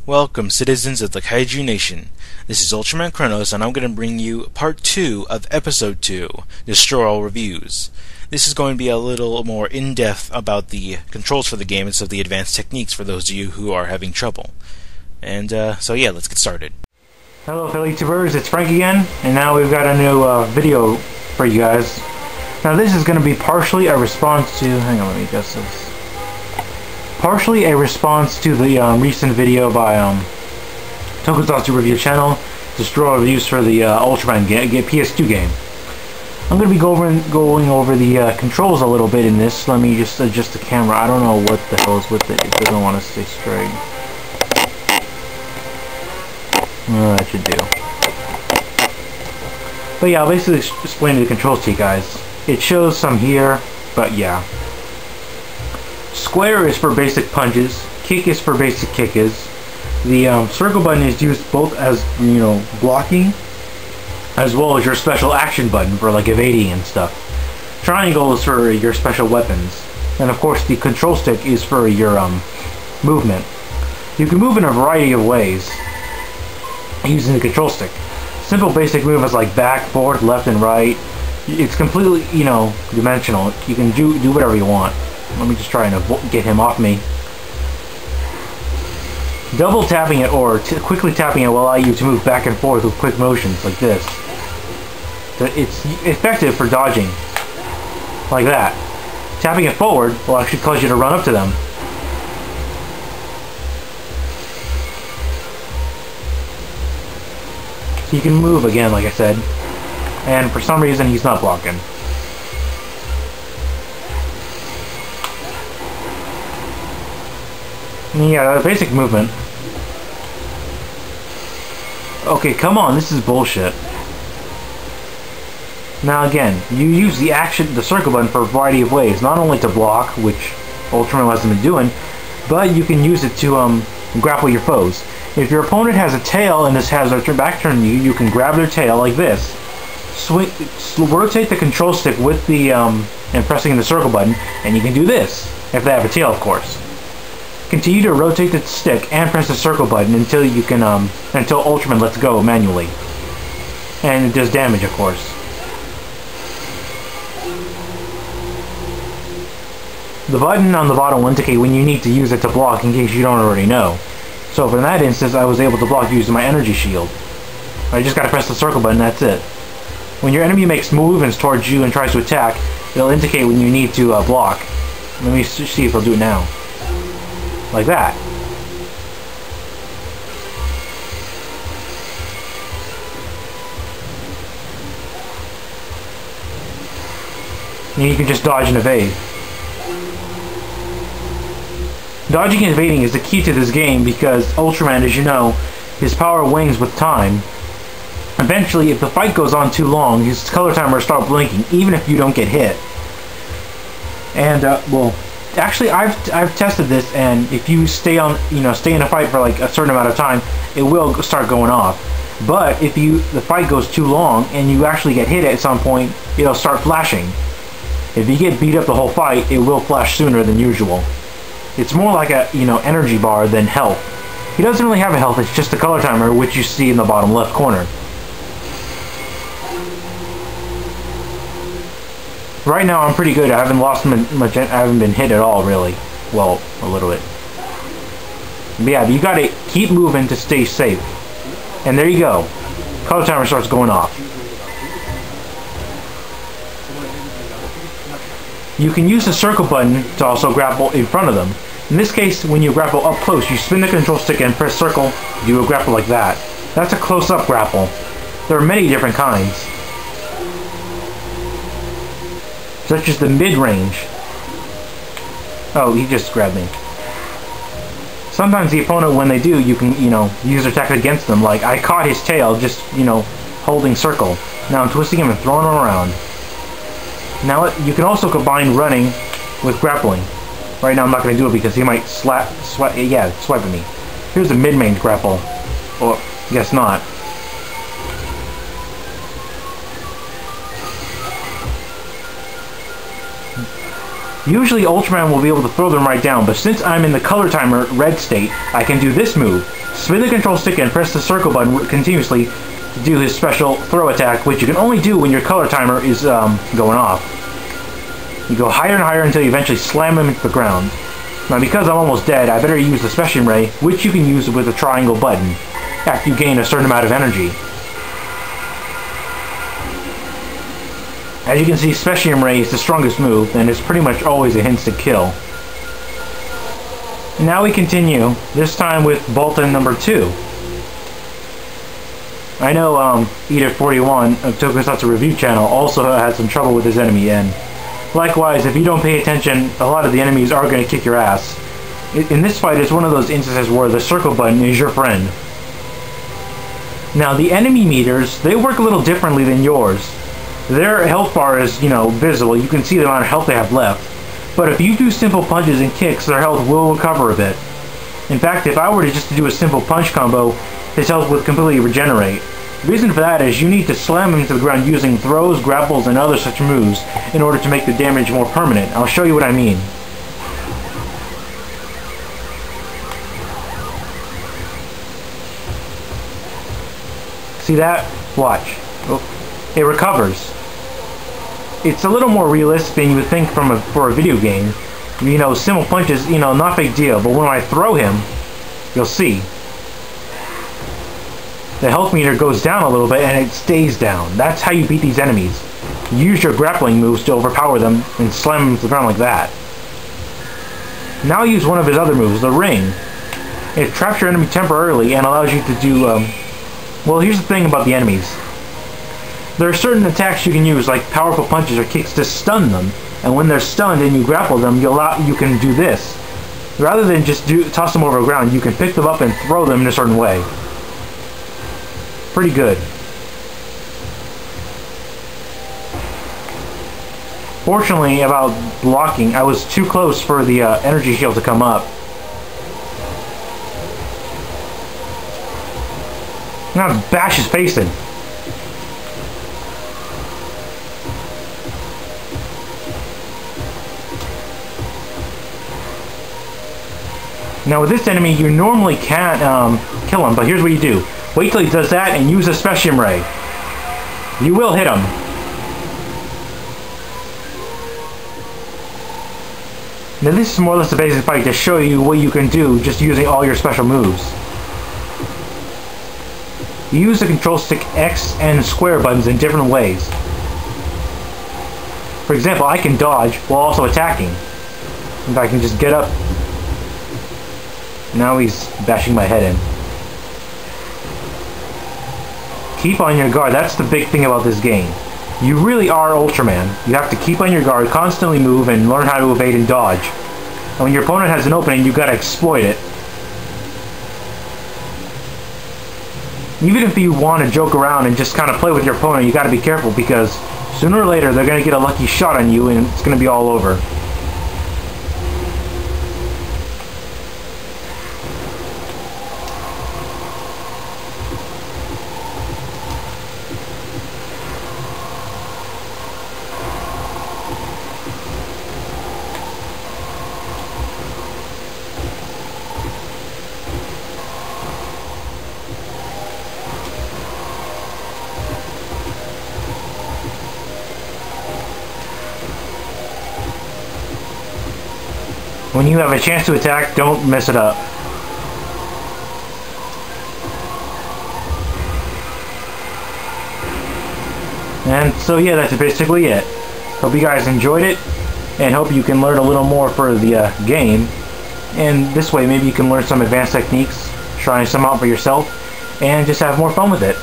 Welcome, citizens of the Kaiju Nation. This is UltramanCronos, and I'm going to bring you Part 2 of Episode 2, Destroy All Reviews. This is going to be a little more in-depth about the controls for the game and some of the advanced techniques for those of you who are having trouble. And, so yeah, let's get started. Hello fellow YouTubers, it's Frank again, and now we've got a new video for you guys. Now this is going to be partially a response to... hang on, let me adjust this. Partially a response to the recent video by TokusatsuReviewV3 channel, Destroy Reviews for the Ultraman PS2 game. I'm going to be going over the controls a little bit in this. Let me just adjust the camera. I don't know what the hell is with it. It doesn't want to stay straight. That should do. But yeah, I'll basically explain the controls to you guys. It shows some here, but yeah. Square is for basic punches, kick is for basic kickers. The circle button is used both as, blocking, as well as your special action button for like evading and stuff. Triangle is for your special weapons. And of course the control stick is for your movement. You can move in a variety of ways using the control stick. Simple basic movements like back, forth, left, and right. It's completely, dimensional. You can do whatever you want. Let me just try and get him off me. Double tapping it or quickly tapping it will allow you to move back and forth with quick motions like this. It's effective for dodging. Like that. Tapping it forward will actually cause you to run up to them. So you can move again, like I said. And for some reason he's not blocking. Yeah, basic movement. Okay, come on, this is bullshit. Now again, you use the circle button for a variety of ways. Not only to block, which Ultraman hasn't been doing, but you can use it to grapple your foes. If your opponent has a tail and this has their back turned to you, you can grab their tail like this. Rotate the control stick with the and pressing the circle button, and you can do this if they have a tail, of course. Continue to rotate the stick and press the circle button until you can until Ultraman lets go manually. And it does damage, of course. The button on the bottom will indicate when you need to use it to block in case you don't already know. So for that instance, I was able to block using my energy shield. I just gotta press the circle button, that's it. When your enemy makes movements towards you and tries to attack, it'll indicate when you need to block. Let me see if I'll do it now. Like that. And you can just dodge and evade. Dodging and evading is the key to this game because Ultraman, as you know, his power wanes with time. Eventually, if the fight goes on too long, his color timer will start blinking, even if you don't get hit. And, well... actually, I've tested this, and if you stay in a fight for like a certain amount of time, it will start going off. But if the fight goes too long and you actually get hit at some point, it'll start flashing. If you get beat up the whole fight, it will flash sooner than usual. It's more like a energy bar than health. He doesn't really have a health; it's just the color timer, which you see in the bottom left corner. Right now I'm pretty good. I haven't lost much. I haven't been hit at all, really. Well, a little bit. But yeah, you gotta keep moving to stay safe. And there you go. Color timer starts going off. You can use the circle button to also grapple in front of them. In this case, when you grapple up close, you spin the control stick and press circle. You do a grapple like that. That's a close-up grapple. There are many different kinds, such as the mid-range. Oh, he just grabbed me. Sometimes the opponent, when they do, you can, use their attack against them. Like, I caught his tail just, holding circle. Now I'm twisting him and throwing him around. Now, you can also combine running with grappling. Right now I'm not going to do it because he might swipe at me. Here's a mid-range grapple. Or, guess not. Usually Ultraman will be able to throw them right down, but since I'm in the color timer red state, I can do this move. Spin the control stick and press the circle button continuously to do his special throw attack, which you can only do when your color timer is going off. You go higher and higher until you eventually slam him into the ground. Now because I'm almost dead, I better use the Specium Ray, which you can use with the triangle button, after you gain a certain amount of energy. As you can see, Specium Ray is the strongest move, and it's pretty much always a instant kill. Now we continue, this time with Bolton number 2. I know Eater41 of Tokusatsu Review channel also had some trouble with his enemy, and likewise, if you don't pay attention, a lot of the enemies are going to kick your ass. In this fight, it's one of those instances where the circle button is your friend. Now, the enemy meters, they work a little differently than yours. Their health bar is, visible. You can see the amount of health they have left. But if you do simple punches and kicks, their health will recover a bit. In fact, if I were to just do a simple punch combo, his health would completely regenerate. The reason for that is you need to slam him to the ground using throws, grapples, and other such moves in order to make the damage more permanent. I'll show you what I mean. See that? Watch. Oh, it recovers. It's a little more realistic than you would think for a video game. Simple punches, not a big deal, but when I throw him, you'll see. The health meter goes down a little bit and it stays down. That's how you beat these enemies. Use your grappling moves to overpower them and slam them to the ground like that. Now use one of his other moves, the ring. It traps your enemy temporarily and allows you to do, well, here's the thing about the enemies. There are certain attacks you can use, like powerful punches or kicks, to stun them. And when they're stunned and you grapple them, you can do this. Rather than just toss them over the ground, you can pick them up and throw them in a certain way. Pretty good. Fortunately, about blocking, I was too close for the energy shield to come up. Now bash his face in. Now with this enemy, you normally can't kill him, but here's what you do. Wait till he does that and use a Specium Ray. You will hit him. Now this is more or less the basic fight to show you what you can do just using all your special moves. You use the control stick X and square buttons in different ways. For example, I can dodge while also attacking. If I can just get up. Now he's bashing my head in. Keep on your guard. That's the big thing about this game. You really are Ultraman. You have to keep on your guard, constantly move, and learn how to evade and dodge. And when your opponent has an opening, you gotta exploit it. Even if you want to joke around and just kind of play with your opponent, you gotta be careful because sooner or later they're gonna get a lucky shot on you and it's gonna be all over. When you have a chance to attack, don't mess it up. And so yeah, that's basically it. Hope you guys enjoyed it, and hope you can learn a little more for the game. And this way, maybe you can learn some advanced techniques, try some out for yourself, and just have more fun with it.